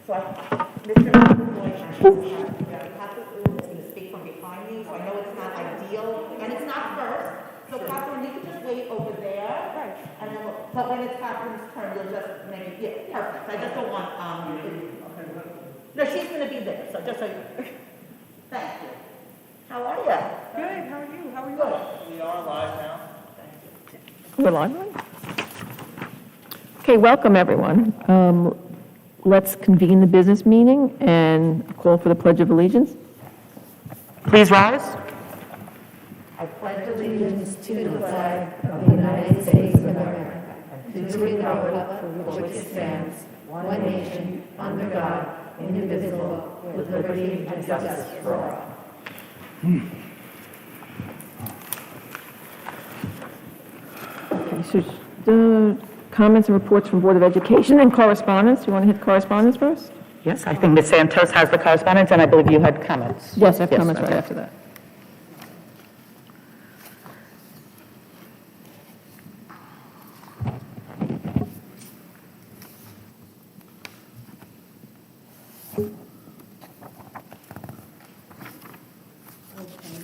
So Mr. McAvoy and Mrs. Catherine is going to speak from behind me, so I know it's not ideal, and it's not first. So Katherine, you can just wait over there. Right. And then, but when it's Katherine's turn, you'll just maybe, yeah, perfect. I just don't want, no, she's going to be there, so just so you, thank you. How are you? Good, how are you? How are you? Good. We are live now. We're live? Okay, welcome everyone. Let's convene the business meeting and call for the Pledge of Allegiance. Please rise. I pledge allegiance to the flag of the United States of America, to the republic for which it stands, one nation, under God, indivisible, with liberty and justice for all. Okay, so the comments and reports from Board of Education and correspondence. You want to hit correspondence first? Yes, I think Ms. Santos has the correspondence, and I believe you had comments. Yes, I have comments okay. right after that. Okay,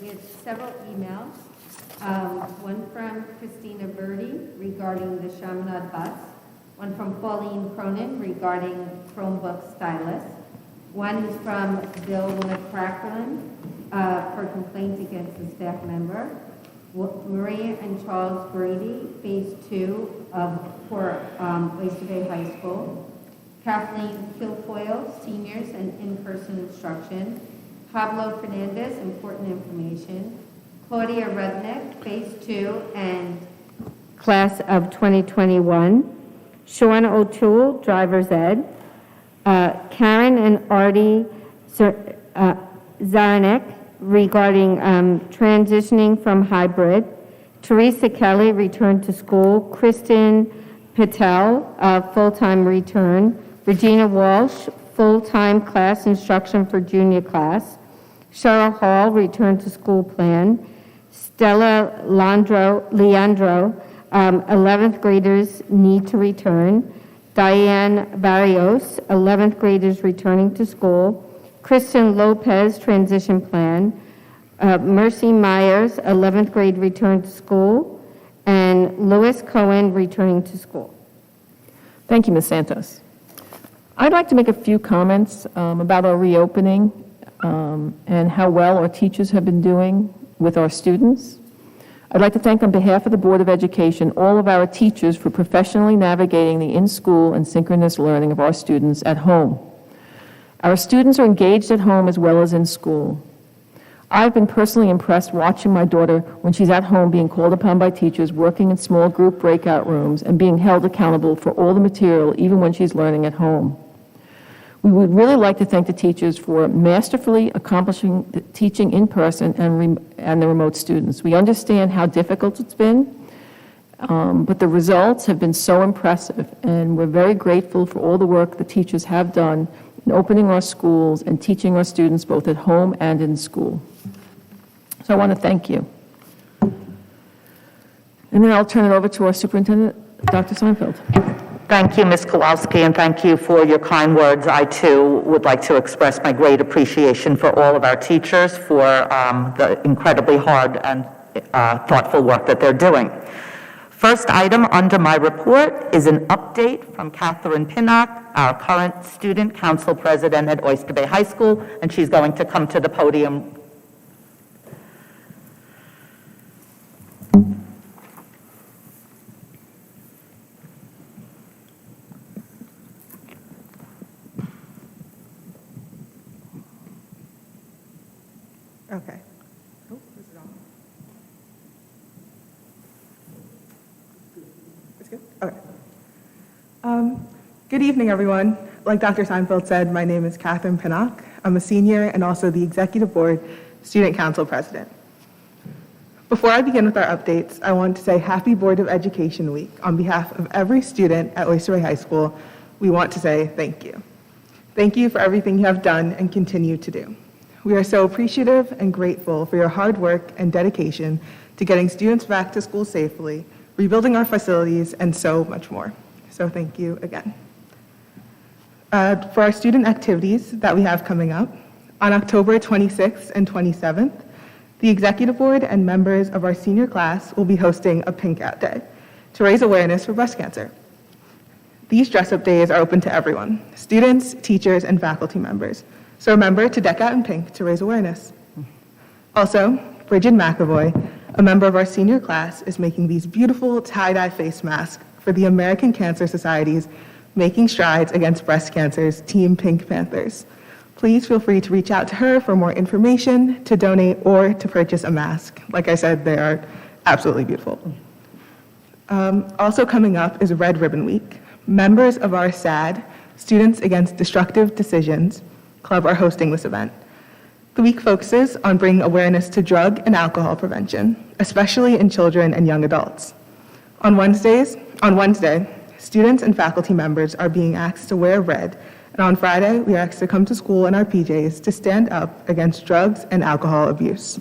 we had several emails. One from Christina Verdi regarding the Chaminade bus. One from Pauline Cronin regarding Chromebook stylus. One is from Bill McCracklin for complaints against a staff member. Maria and Charles Brady, Phase 2 for Oyster Bay High School. Kathleen Kilfoyle, seniors and in-person instruction. Pablo Fernandez, important information. Claudia Rudnick, Phase 2 and Class of 2021. Sean O'Toole, Driver's Ed. Karen and Artie Zaranek regarding transitioning from hybrid. Teresa Kelly, return to school. Kristen Patel, full-time return. Regina Walsh, full-time class instruction for junior class. Cheryl Hall, return to school plan. Stella Leandro, 11th graders need to return. Diane Barrios, 11th graders returning to school. Kristen Lopez, transition plan. Mercy Myers, 11th grade return to school. And Louis Cohen, returning to school. Thank you, Ms. Santos. I'd like to make a few comments about our reopening and how well our teachers have been doing with our students. I'd like to thank on behalf of the Board of Education all of our teachers for professionally navigating the in-school and synchronous learning of our students at home. Our students are engaged at home as well as in school. I've been personally impressed watching my daughter when she's at home being called upon by teachers, working in small group breakout rooms, and being held accountable for all the material even when she's learning at home. We would really like to thank the teachers for masterfully accomplishing the teaching in person and the remote students. We understand how difficult it's been, but the results have been so impressive, and we're very grateful for all the work the teachers have done in opening our schools and teaching our students both at home and in school. So I want to thank you. And then I'll turn it over to our superintendent, Dr. Seinfeld. Thank you, Ms. Kowalski, and thank you for your kind words. I, too, would like to express my great appreciation for all of our teachers for the incredibly hard and thoughtful work that they're doing. First item under my report is an update from Katherine Pinnock, our current student council president at Oyster Bay High School, and she's going to come to the podium. Okay. Oh, is it on? It's good? Okay. Good evening, everyone. Like Dr. Seinfeld said, my name is Katherine Pinnock. I'm a senior and also the Executive Board Student Council President. Before I begin with our updates, I want to say Happy Board of Education Week. On behalf of every student at Oyster Bay High School, we want to say thank you. Thank you for everything you have done and continue to do. We are so appreciative and grateful for your hard work and dedication to getting students back to school safely, rebuilding our facilities, and so much more. So thank you again. For our student activities that we have coming up, on October 26th and 27th, the Executive Board and members of our senior class will be hosting a Pink Out Day to raise awareness for breast cancer. These dress-up days are open to everyone, students, teachers, and faculty members. So remember to deck out in pink to raise awareness. Also, Bridget McAvoy, a member of our senior class, is making these beautiful tie-dye face masks for the American Cancer Society's Making Strides Against Breast Cancer's Team Pink Panthers. Please feel free to reach out to her for more information, to donate, or to purchase a mask. Like I said, they are absolutely beautiful. Also coming up is Red Ribbon Week. Members of our SAD, Students Against Destructive Decisions Club, are hosting this event. The week focuses on bringing awareness to drug and alcohol prevention, especially in children and young adults. On Wednesday, students and faculty members are being asked to wear red, and on Friday, we are asked to come to school in our PJs to stand up against drugs and alcohol abuse.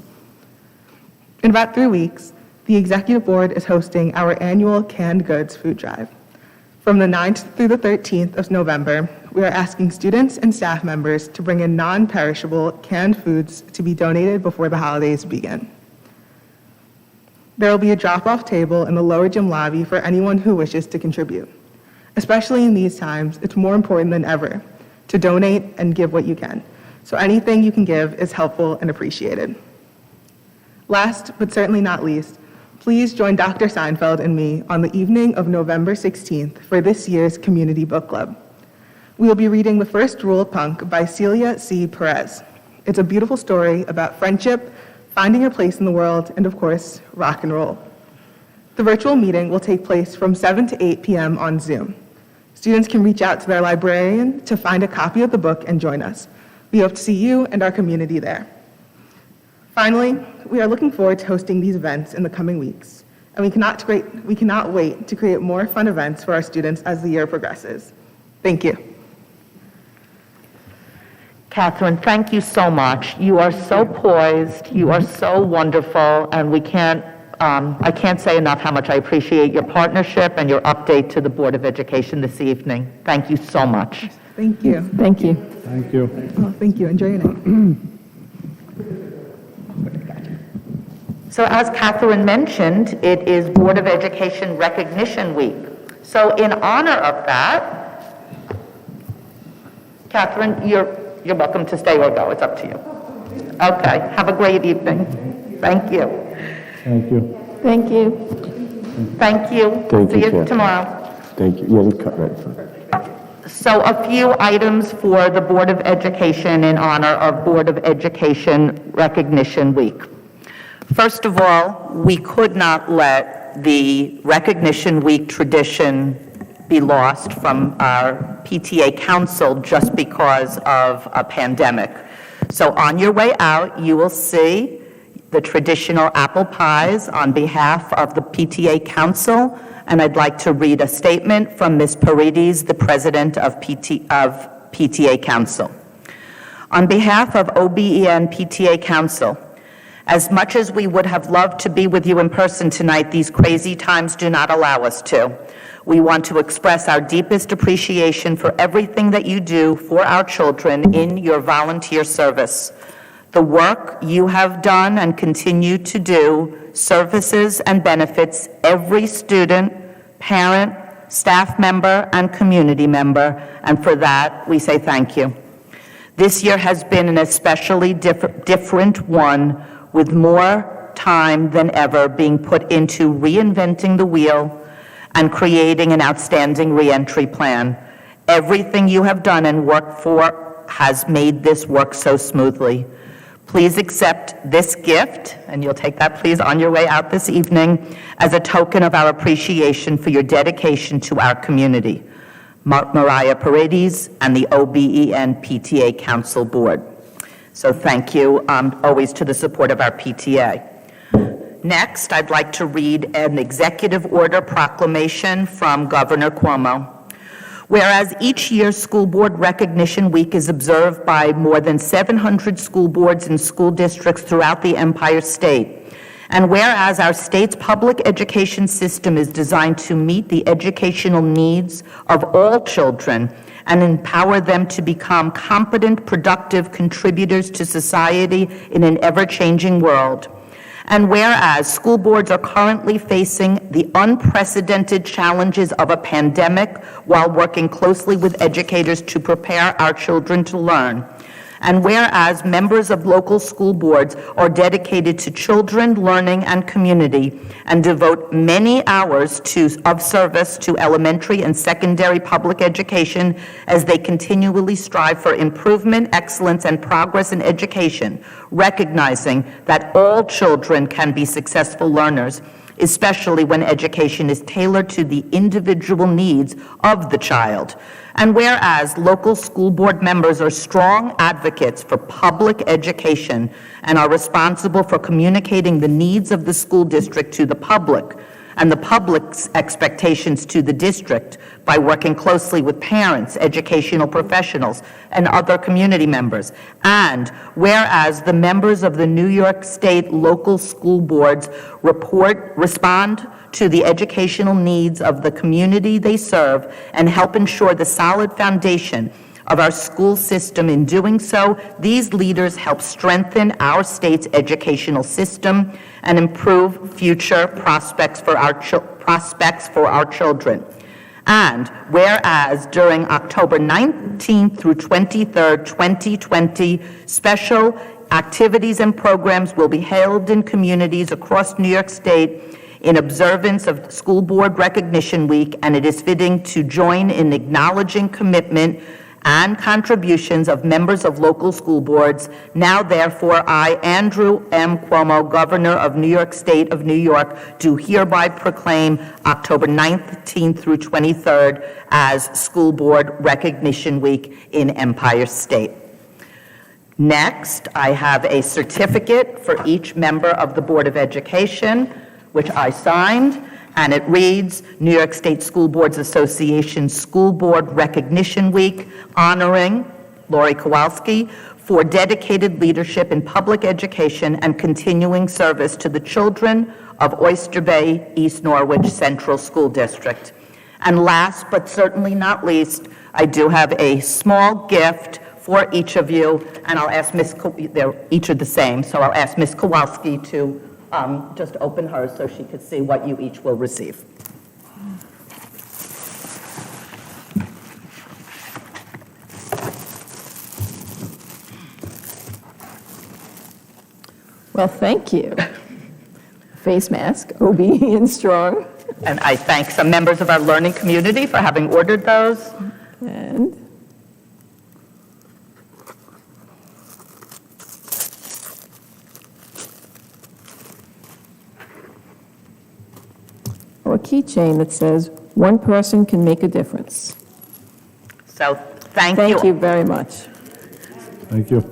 In about 3 weeks, the Executive Board is hosting our annual Canned Goods Food Drive. From the 9th through the 13th of November, we are asking students and staff members to bring in non-perishable canned foods to be donated before the holidays begin. There will be a drop-off table in the lower gym lobby for anyone who wishes to contribute. Especially in these times, it's more important than ever to donate and give what you can. So anything you can give is helpful and appreciated. Last, but certainly not least, please join Dr. Seinfeld and me on the evening of November 16th for this year's Community Book Club. We will be reading The First Rule of Punk by Celia C. Perez. It's a beautiful story about friendship, finding your place in the world, and of course, rock and roll. The virtual meeting will take place from 7 to 8 p.m. on Zoom. Students can reach out to their librarian to find a copy of the book and join us. We hope to see you and our community there. Finally, we are looking forward to hosting these events in the coming weeks, and we cannot wait to create more fun events for our students as the year progresses. Thank you. Katherine, thank you so much. You are so poised, you are so wonderful, and I can't say enough how much I appreciate your partnership and your update to the Board of Education this evening. Thank you so much. Thank you. Thank you. Thank you. Oh, thank you. Enjoy your night. So as Katherine mentioned, it is Board of Education Recognition Week. So in honor of that, Katherine, you're welcome to stay or go. It's up to you. Okay. Have a great evening. Thank you. Thank you. Thank you. Thank you. Thank See you, you Kathy. tomorrow. Thank you. Yeah, cut right. So a few items for the Board of Education in honor of Board of Education Recognition Week. First of all, we could not let the Recognition Week tradition be lost from our PTA Council just because of a pandemic. So on your way out, you will see the traditional apple pies on behalf of the PTA Council, and I'd like to read a statement from Ms. Paredes, the President of PTA Council. On behalf of OBEN PTA Council, as much as we would have loved to be with you in person tonight, these crazy times do not allow us to. We want to express our deepest appreciation for everything that you do for our children in your volunteer service. The work you have done and continue to do services and benefits every student, parent, staff member, and community member, and for that, we say thank you. This year has been an especially different one, with more time than ever being put into reinventing the wheel and creating an outstanding reentry plan. Everything you have done and worked for has made this work so smoothly. Please accept this gift, and you'll take that please on your way out this evening, as a token of our appreciation for your dedication to our community. Mariah Paredes and the OBEN PTA Council Board. So thank you always to the support of our PTA. Next, I'd like to read an executive order proclamation from Governor Cuomo. Whereas each year School Board Recognition Week is observed by more than 700 school boards and school districts throughout the Empire State, And whereas our state's public education system is designed to meet the educational needs of all children and empower them to become competent, productive contributors to society in an ever-changing world. And whereas school boards are currently facing the unprecedented challenges of a pandemic while working closely with educators to prepare our children to learn. And whereas members of local school boards are dedicated to children, learning, and community, and devote many hours of service to elementary and secondary public education as they continually strive for improvement, excellence, and progress in education, recognizing that all children can be successful learners, especially when education is tailored to the individual needs of the child. And whereas local school board members are strong advocates for public education and are responsible for communicating the needs of the school district to the public and the public's expectations to the district by working closely with parents, educational professionals, and other community members. And whereas the members of the New York State local school boards respond to the educational needs of the community they serve and help ensure the solid foundation of our school system. In doing so, these leaders help strengthen our state's educational system and improve future prospects for our children. And whereas during October 19th through 23rd, 2020, special activities and programs will be held in communities across New York State in observance of School Board Recognition Week, and it is fitting to join in acknowledging commitment and contributions of members of local school boards. Now, therefore, I, Andrew M. Cuomo, Governor of New York State of New York, do hereby proclaim October 19th through 23rd as School Board Recognition Week in Empire State. Next, I have a certificate for each member of the Board of Education, which I signed, and it reads, New York State School Boards Association School Board Recognition Week, honoring Lori Kowalski for dedicated leadership in public education and continuing service to the children of Oyster Bay, East Norwich Central School District. And last but certainly not least, I do have a small gift for each of you, and I'll ask they're each are the same, so I'll ask Ms. Kowalski to just open hers so she could see what you each will receive. Well, thank you. Face mask, obedient, strong. And I thank some members of our learning community for having ordered those. And a keychain that says, "One person can make a difference." So thank Thank you very much. Thank you.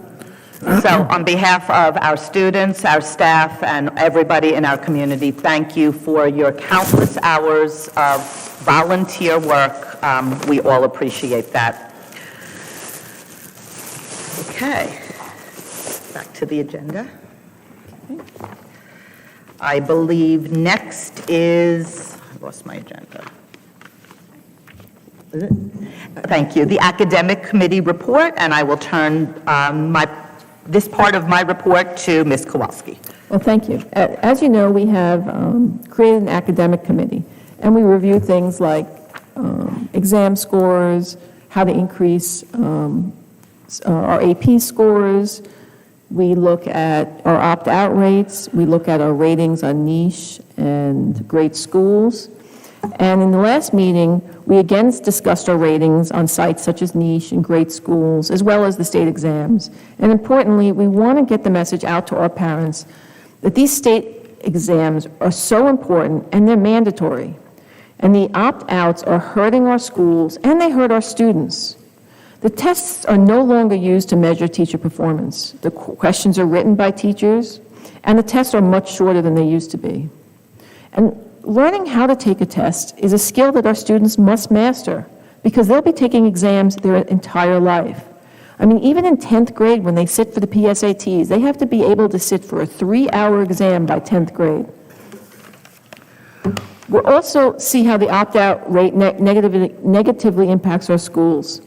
So on behalf of our students, our staff, and everybody in our community, thank you for your countless hours of volunteer work. We all appreciate that. Okay, back to the agenda. I believe next is, I lost my agenda. Is it? Thank you. The Academic Committee report, and I will turn this part of my report to Ms. Kowalski. Well, thank you. As you know, we have created an academic committee, and we review things like exam scores, how to increase our AP scores. We look at our opt-out rates. We look at our ratings on niche and great schools. And in the last meeting, we again discussed our ratings on sites such as niche and great schools, as well as the state exams. And importantly, we want to get the message out to our parents that these state exams are so important and they're mandatory. And the opt-outs are hurting our schools and they hurt our students. The tests are no longer used to measure teacher performance. The questions are written by teachers, and the tests are much shorter than they used to be. And learning how to take a test is a skill that our students must master because they'll be taking exams their entire life. I mean, even in 10th grade, when they sit for the PSATs, they have to be able to sit for a 3-hour exam by 10th grade. We'll also see how the opt-out rate negatively impacts our schools.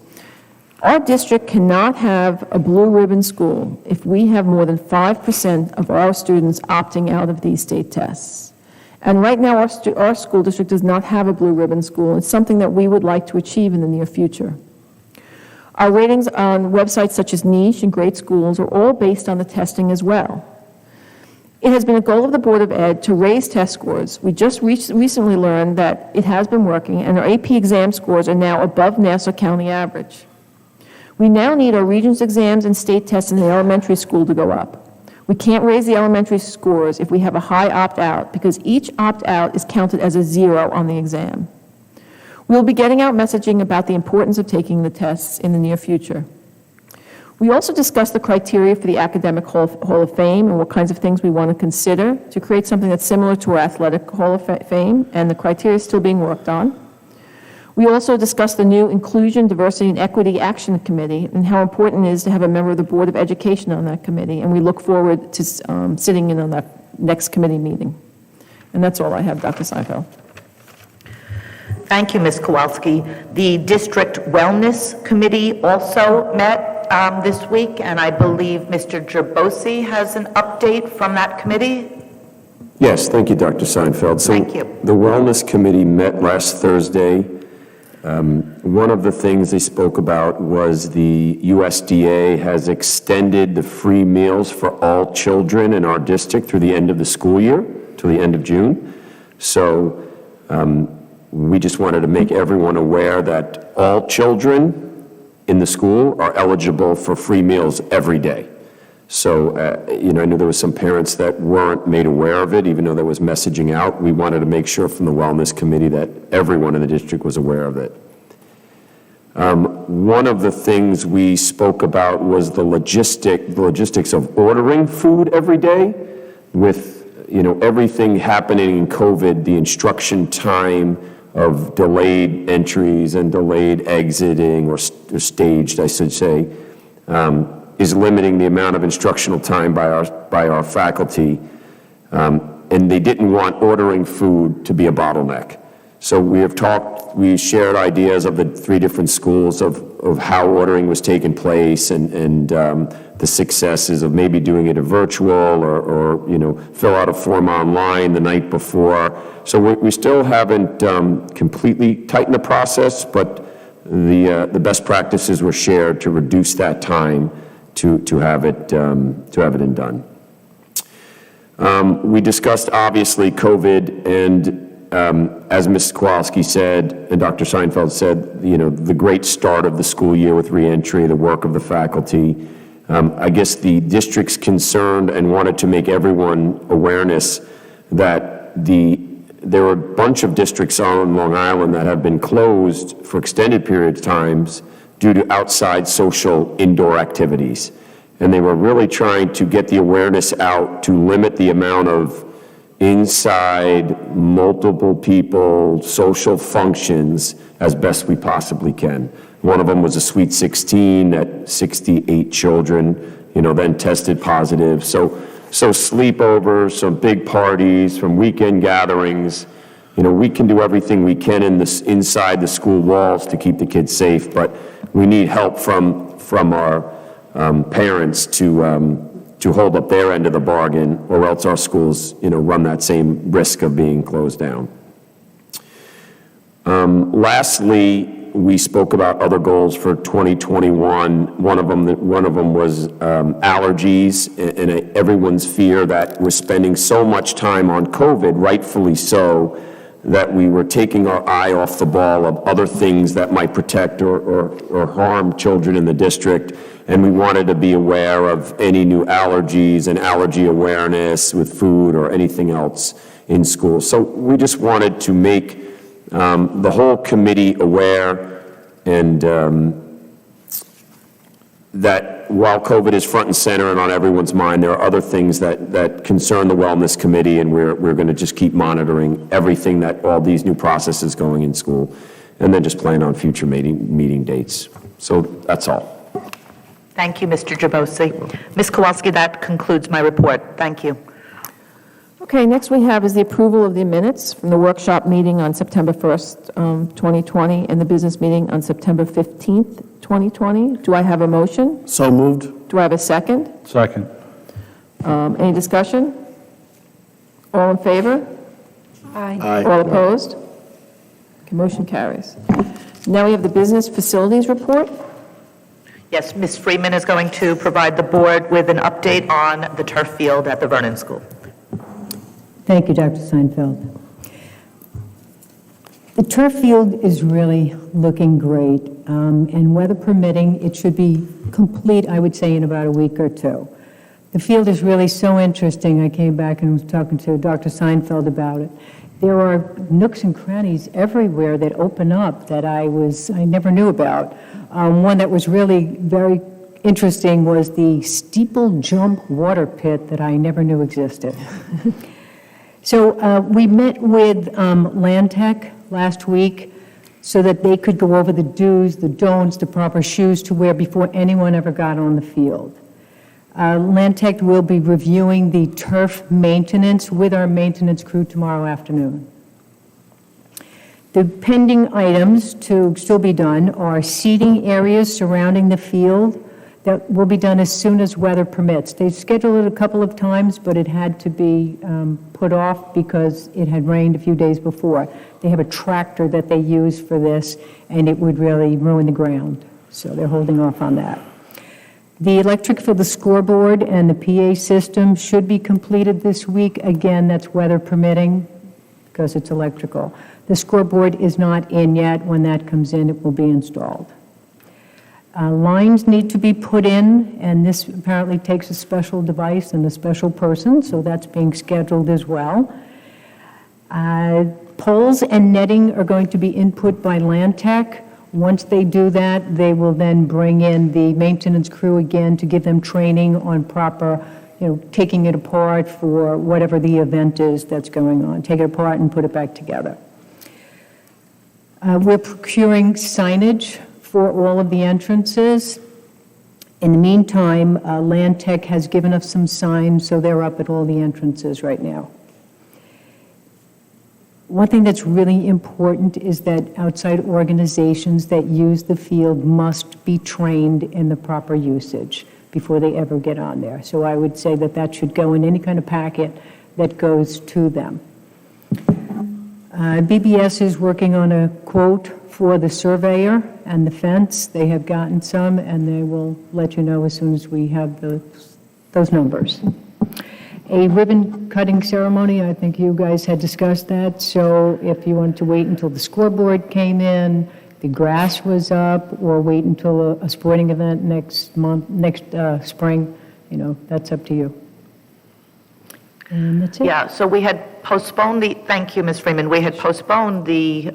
Our district cannot have a blue ribbon school if we have more than 5% of our students opting out of these state tests. And right now, our school district does not have a blue ribbon school. It's something that we would like to achieve in the near future. Our ratings on websites such as Niche and Great Schools are all based on the testing as well. It has been a goal of the Board of Ed to raise test scores. We just recently learned that it has been working, and our AP exam scores are now above Nassau County average. We now need our Regents exams and state tests in the elementary school to go up. We can't raise the elementary scores if we have a high opt-out, because each opt-out is counted as a 0 on the exam. We'll be getting out messaging about the importance of taking the tests in the near future. We also discussed the criteria for the Academic Hall of Fame and what kinds of things we want to consider to create something that's similar to our Athletic Hall of Fame, and the criteria is still being worked on. We also discussed the new Inclusion, Diversity, and Equity Action Committee and how important it is to have a member of the Board of Education on that committee, and we look forward to sitting in on that next committee meeting. And that's all I have, Dr. Seinfeld. Thank you, Ms. Kowalski. The District Wellness Committee also met this week, and I believe Mr. Gerbosi has an update from that committee. Yes, thank you, Dr. Seinfeld. So Thank you. The Wellness Committee met last Thursday. One of the things they spoke about was the USDA has extended the free meals for all children in our district through the end of the school year, to the end of June. So we just wanted to make everyone aware that all children in the school are eligible for free meals every day. So, I know there were some parents that weren't made aware of it, even though there was messaging out. We wanted to make sure from the Wellness Committee that everyone in the district was aware of it. One of the things we spoke about was the logistics of ordering food every day. With, everything happening in COVID, the instruction time of delayed entries and delayed exiting, or staged, I should say, is limiting the amount of instructional time by our faculty, and they didn't want ordering food to be a bottleneck. So we shared ideas of the 3 different schools of how ordering was taking place, and the successes of maybe doing it virtual or fill out a form online the night before. So we still haven't completely tightened the process, but the best practices were shared to reduce that time to have it done. We discussed obviously COVID, and as Ms. Kowalski said and Dr. Seinfeld said, the great start of the school year with reentry, the work of the faculty. I guess the district's concerned and wanted to make everyone awareness that there are a bunch of districts on Long Island that have been closed for extended periods of times due to outside social indoor activities. And they were really trying to get the awareness out to limit the amount of inside, multiple people, social functions as best we possibly can. One of them was a Sweet 16 at 68 children, then tested positive. So sleepovers, some big parties, from weekend gatherings. We can do everything we can inside the school walls to keep the kids safe, but we need help from our parents to hold up their end of the bargain, or else our schools, run that same risk of being closed down. Lastly, we spoke about other goals for 2021. One of them was allergies, and everyone's fear that we're spending so much time on COVID, rightfully so, that we were taking our eye off the ball of other things that might protect or harm children in the district. And we wanted to be aware of any new allergies and allergy awareness with food or anything else in school. So we just wanted to make the whole committee aware, and that while COVID is front and center and on everyone's mind, there are other things that concern the Wellness Committee, and we're going to just keep monitoring everything that all these new processes going in school, and then just plan on future meeting dates. So that's all. Thank you, Mr. Jabosi. Ms. Kowalski, that concludes my report. Thank you. Okay, next we have is the approval of the minutes from the workshop meeting on September 1st, 2020, and the business meeting on September 15th, 2020. Do I have a motion? So moved. Do I have a second? Second. Any discussion? All in favor? Aye. All opposed? Okay, motion carries. Now we have the business facilities report. Yes, Ms. Freeman is going to provide the board with an update on the turf field at the Vernon School. Thank you, Dr. Seinfeld. The turf field is really looking great, and weather permitting, it should be complete, I would say, in about a week or two. The field is really so interesting. I came back and was talking to Dr. Seinfeld about it. There are nooks and crannies everywhere that open up that I never knew about. One that was really very interesting was the steeple jump water pit that I never knew existed. So we met with Land Tech last week so that they could go over the do's, the don'ts, the proper shoes to wear before anyone ever got on the field. Land Tech will be reviewing the turf maintenance with our maintenance crew tomorrow afternoon. The pending items to still be done are seating areas surrounding the field that will be done as soon as weather permits. They scheduled it a couple of times, but it had to be put off because it had rained a few days before. They have a tractor that they use for this, and it would really ruin the ground. So they're holding off on that. The electric for the scoreboard and the PA system should be completed this week. Again, that's weather permitting because it's electrical. The scoreboard is not in yet. When that comes in, it will be installed. Lines need to be put in, and this apparently takes a special device and a special person, so that's being scheduled as well. Poles and netting are going to be input by Land Tech. Once they do that, they will then bring in the maintenance crew again to give them training on proper, taking it apart for whatever the event is that's going on. Take it apart and put it back together. We're procuring signage for all of the entrances. In the meantime, Land Tech has given us some signs, so they're up at all the entrances right now. One thing that's really important is that outside organizations that use the field must be trained in the proper usage before they ever get on there. So I would say that that should go in any kind of packet that goes to them. BBS is working on a quote for the surveyor and the fence. They have gotten some, and they will let you know as soon as we have those numbers. A ribbon cutting ceremony, I think you guys had discussed that, so if you wanted to wait until the scoreboard came in, the grass was up, or wait until a sporting event next spring, that's up to you. And that's it. Yeah, so we had postponed thank you, Ms. Freeman. We had postponed the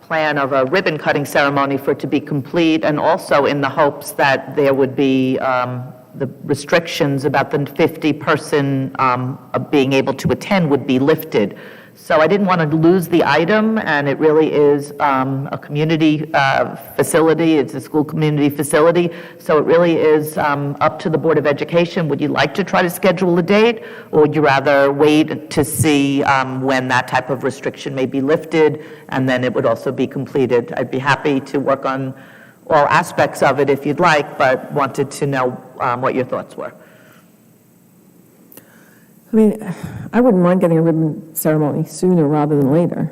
plan of a ribbon cutting ceremony for it to be complete, and also in the hopes that there would be the restrictions about the 50-person being able to attend would be lifted. So I didn't want to lose the item, and it really is a community facility. It's a school community facility, so it really is up to the Board of Education. Would you like to try to schedule a date, or would you rather wait to see when that type of restriction may be lifted, and then it would also be completed? I'd be happy to work on all aspects of it if you'd like, but wanted to know what your thoughts were. I mean, I wouldn't mind getting a ribbon ceremony sooner rather than later.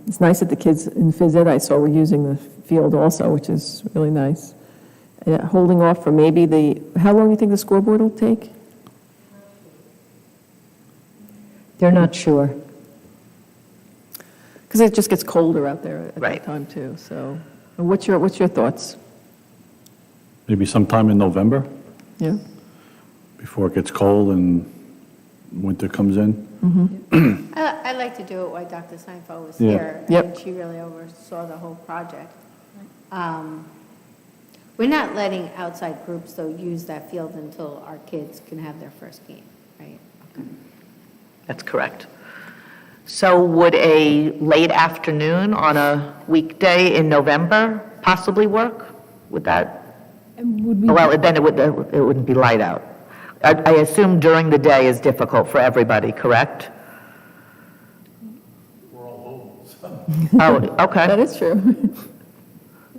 It's nice that the kids in phys ed I saw were using the field also, which is really nice. Holding off for maybe how long do you think the scoreboard will take? They're not sure. Because it just gets colder out there at Right. that time too, so. What's your thoughts? Maybe sometime in November, Yeah? before it gets cold and winter comes in. I like to do it while Dr. Seinfeld was Yeah. here. Yep. And she really oversaw the whole project. We're not letting outside groups, though, use that field until our kids can have their first game, right? Okay. That's correct. So would a late afternoon on a weekday in November possibly work? Would that And would we, Well, then it wouldn't be light out. I assume during the day is difficult for everybody, correct? We're all home. Oh, okay. that is true.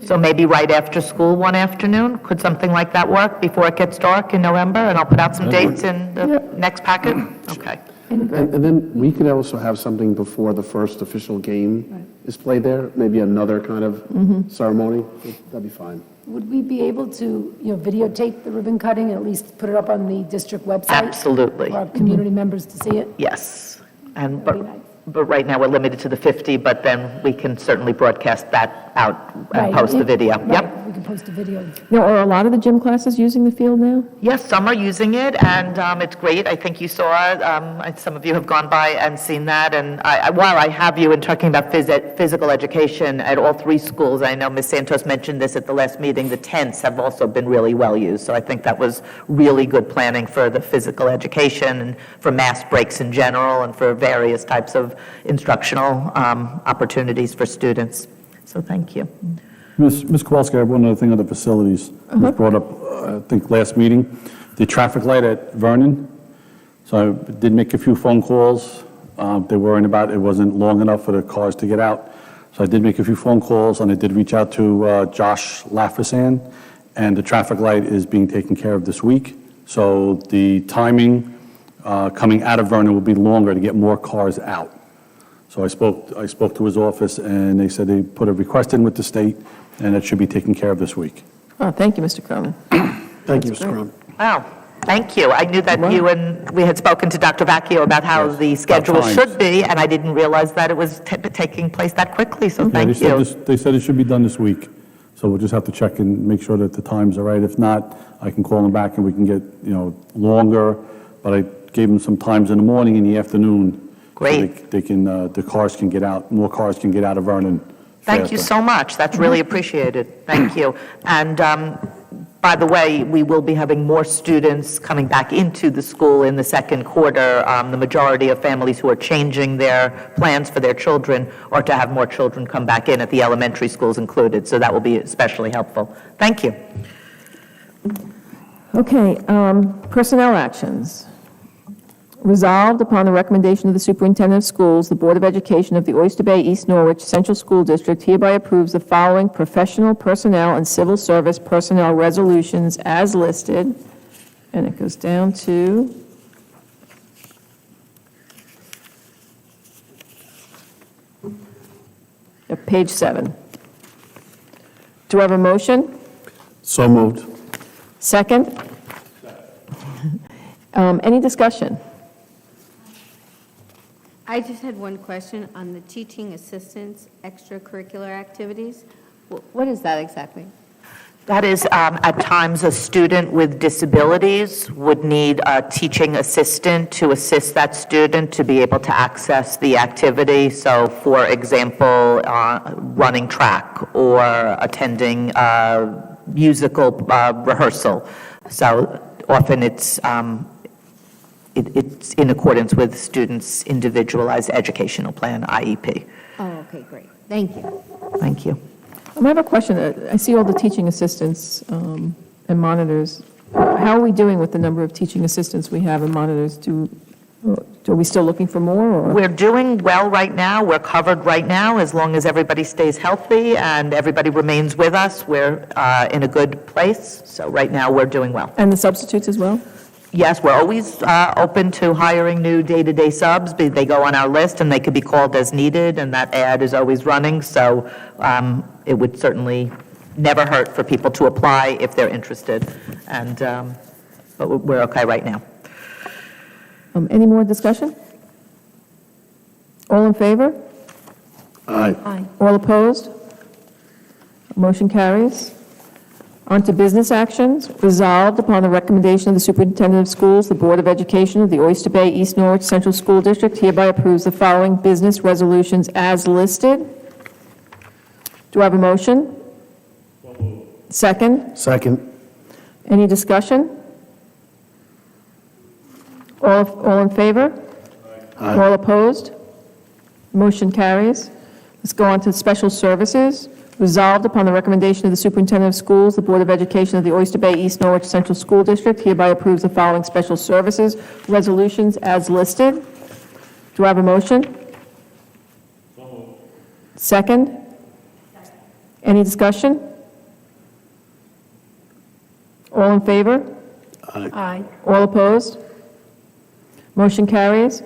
So maybe right after school one afternoon? Could something like that work before it gets dark in November? And I'll put out some dates in the next packet? Okay. And then we could also have something before the first official game is played there, maybe another kind of ceremony. That'd be fine. Would we be able to, videotape the ribbon cutting and at least put it up on the district website? Absolutely. For our community members to see it? Yes. And, That'd be nice. but right now we're limited to the 50, but then we can certainly broadcast that out and Right. post the video. Right, Yep. we can post a video. Now, are a lot of the gym classes using the field now? Yes, some are using it, and it's great. I think you saw it. Some of you have gone by and seen that. And while I have you in talking about physical education at all three schools, I know Ms. Santos mentioned this at the last meeting, the tents have also been really well used. So I think that was really good planning for the physical education and for mass breaks in general and for various types of instructional opportunities for students. So thank you. Ms. Kowalski, I have one other thing on the facilities. It was brought up, I think, last meeting. The traffic light at Vernon. So I did make a few phone calls. They're worrying about it wasn't long enough for the cars to get out. So I did make a few phone calls, and I did reach out to Josh Laffersan, and the traffic light is being taken care of this week. So the timing coming out of Vernon will be longer to get more cars out. So I spoke to his office, and they said they put a request in with the state, and it should be taken care of this week. Oh, thank you, Mr. Cronin. Thank you, Mr. Crum. Wow, thank you. I knew that you and we had spoken to Dr. Vacchio about how the schedule times. should be, and I didn't realize that it was taking place that quickly, so Yeah, thank you. They said it should be done this week, so we'll just have to check and make sure that the times are right. If not, I can call them back and we can get, longer, but I gave them some times in the morning and the afternoon. So Great. they can, the cars can get out, more cars can get out of Vernon Thank you faster. so much. That's really appreciated. Thank you. And by the way, we will be having more students coming back into the school in the second quarter. The majority of families who are changing their plans for their children are to have more children come back in at the elementary schools included. So that will be especially helpful. Thank you. Okay, personnel actions. Resolved upon the recommendation of the superintendent of schools, the Board of Education of the Oyster Bay East Norwich Central School District hereby approves the following professional personnel and civil service personnel resolutions as listed. And it goes down to page 7. Do I have a motion? So moved. Second? Any discussion? I just had one question on the teaching assistants extracurricular activities. What is that exactly? That is, at times, a student with disabilities would need a teaching assistant to assist that student to be able to access the activity. So, for example, running track or attending musical rehearsal. So often it's in accordance with students' individualized educational plan, IEP. Oh, okay, great. Thank you. Thank you. I have a question. I see all the teaching assistants and monitors. How are we doing with the number of teaching assistants we have and monitors? Are we still looking for more? Or? We're doing well right now. We're covered right now. As long as everybody stays healthy and everybody remains with us, we're in a good place. So right now, we're doing well. And the substitutes as well? Yes, we're always open to hiring new day-to-day subs. They go on our list, and they could be called as needed, and that ad is always running. So it would certainly never hurt for people to apply if they're interested. And but we're okay right now. Any more discussion? All in favor? Aye. All opposed? Motion carries. On to business actions. Resolved upon the recommendation of the superintendent of schools, the Board of Education of the Oyster Bay East Norwich Central School District hereby approves the following business resolutions as listed. Do I have a motion? Second? Second. Any discussion? All in favor? Aye. All opposed? Motion carries. Let's go on to special services. Resolved upon the recommendation of the Superintendent of Schools, the Board of Education of the Oyster Bay East Norwich Central School District hereby approves the following special services resolutions as listed. Do I have a motion? Second? Any discussion? All in favor? Aye. All opposed? Motion carries.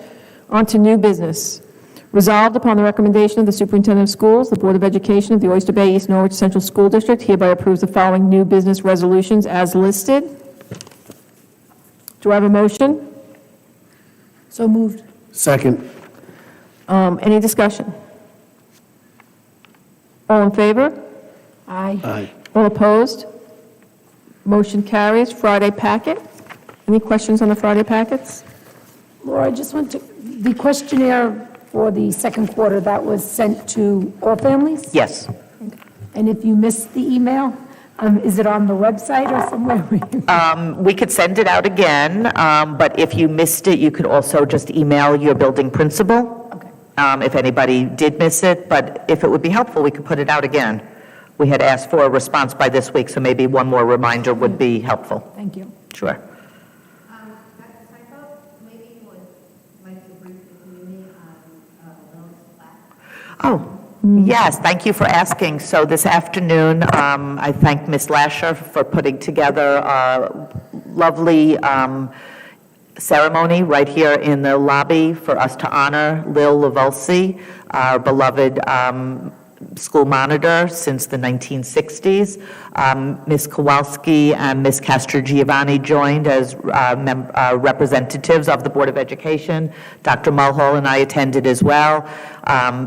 On to new business. Resolved upon the recommendation of the Superintendent of Schools, the Board of Education of the Oyster Bay East Norwich Central School District hereby approves the following new business resolutions as listed. Do I have a motion? So moved. Second. Any discussion? All in favor? Aye. Aye. All opposed? Motion carries. Friday packet. Any questions on the Friday packets? Laura, I just want to, the questionnaire for the second quarter, that was sent to all families? Yes. And if you missed the email, is it on the website or somewhere? We could send it out again, but if you missed it, you could also just email your building principal. Okay. If anybody did miss it, but if it would be helpful, we could put it out again. We had asked for a response by this week, so maybe one more reminder would be helpful. Thank you. Sure. Dr. Seinfeld, maybe you would like to brief the community on Lil's plaque. Oh, yes, thank you for asking. So this afternoon, I thank Ms. Lasher for putting together a lovely ceremony right here in the lobby for us to honor Lil Lavolsi, our beloved school monitor since the 1960s. Ms. Kowalski and Ms. Castrogiovanni joined as representatives of the Board of Education. Dr. Mulhall and I attended as well.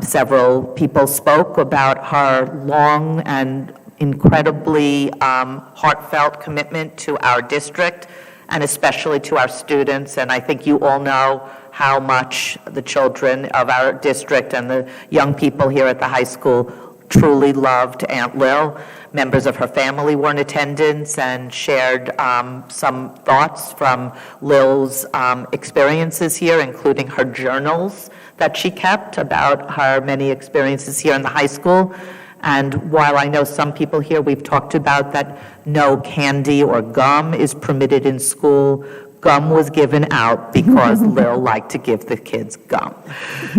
Several people spoke about her long and incredibly heartfelt commitment to our district and especially to our students. And I think you all know how much the children of our district and the young people here at the high school truly loved Aunt Lil. Members of her family were in attendance and shared some thoughts from Lil's experiences here, including her journals that she kept about her many experiences here in the high school. And while I know some people here, we've talked about that no candy or gum is permitted in school, gum was given out because Lil liked to give the kids gum.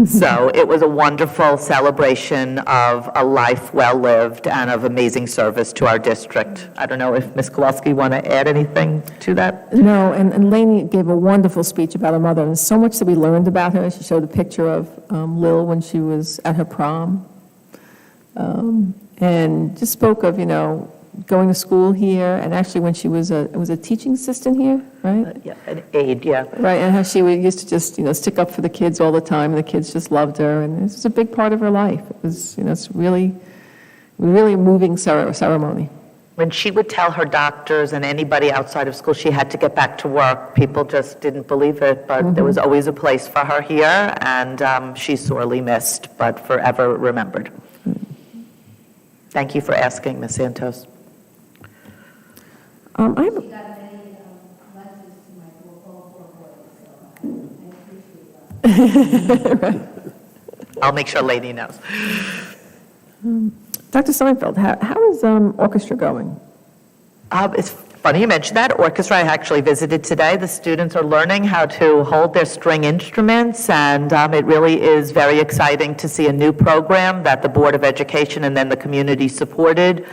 So it was a wonderful celebration of a life well lived and of amazing service to our district. I don't know if Ms. Kowalski want to add anything to that? No, and Lainey gave a wonderful speech about her mother, and so much that we learned about her. She showed a picture of Lil when she was at her prom, and just spoke of, going to school here, and actually when she was a teaching assistant here, right? Yeah, an aide, yeah. Right, and how she used to just, stick up for the kids all the time, and the kids just loved her, and this was a big part of her life. It was, it's really a moving ceremony. When she would tell her doctors and anybody outside of school she had to get back to work, people just didn't believe it, but there was always a place for her here, and she's sorely missed, but forever remembered. Thank you for asking, Ms. Santos. I have, She got many letters to my four boys, so I appreciate that. I'll make sure Lady knows. Dr. Seinfeld, how is orchestra going? It's funny you mentioned that. Orchestra, I actually visited today. The students are learning how to hold their string instruments, and it really is very exciting to see a new program that the Board of Education and then the community supported.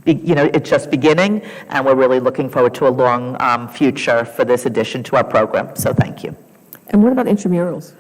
It's just beginning, and we're really looking forward to a long future for this addition to our program, so thank you. And what about intramurals?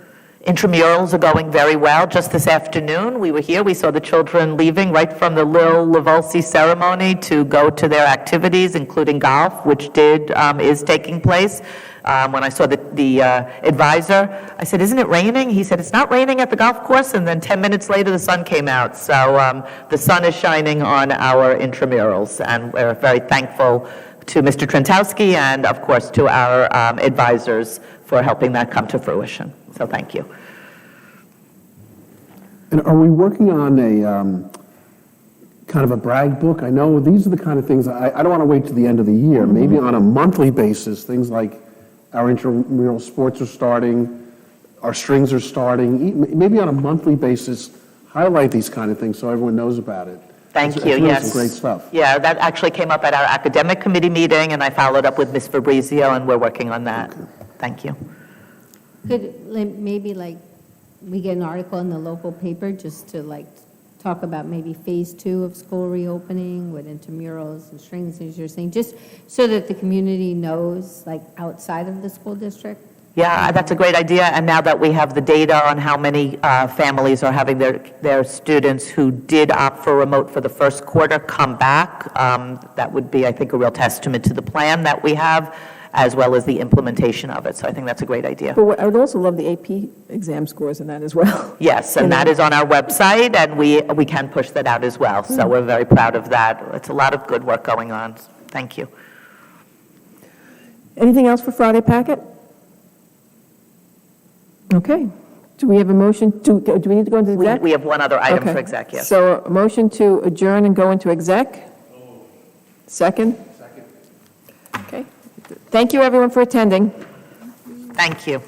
Intramurals are going very well. Just this afternoon, we were here. We saw the children leaving right from the Lil Lavolsi ceremony to go to their activities, including golf, which is taking place. When I saw the advisor, I said, "Isn't it raining?" He said, "It's not raining at the golf course." And then 10 minutes later, the sun came out. So the sun is shining on our intramurals, and we're very thankful to Mr. Trentowski and, of course, to our advisors for helping that come to fruition. So thank you. And are we working on a kind of a brag book? I know these are the kind of things, I don't want to wait to the end of the year. Maybe on a monthly basis, things like our intramural sports are starting, our strings are starting. Maybe on a monthly basis, highlight these kind of things so everyone knows about it. Thank It's you, really yes. some great stuff. Yeah, that actually came up at our academic committee meeting, and I followed up with Ms. Fabrizio, and we're working on that. Thank you. Could maybe like, we get an article in the local paper just to like talk about maybe phase 2 of school reopening with intramurals and strings, as you're saying, just so that the community knows, like outside of the school district? Yeah, that's a great idea, and now that we have the data on how many families are having their students who did opt for remote for the first quarter come back, that would be, I think, a real testament to the plan that we have, as well as the implementation of it, so I think that's a great idea. But I would also love the AP exam scores in that as well. Yes, and that is on our website, and we can push that out as well, so we're very proud of that. It's a lot of good work going on. Thank you. Anything else for Friday packet? Okay. Do we have a motion do we need to go into exec? We have one other item Okay. for exec, yes. So a motion to adjourn and go into exec? Second? Second. Okay. Thank you, everyone, for attending. Thank you.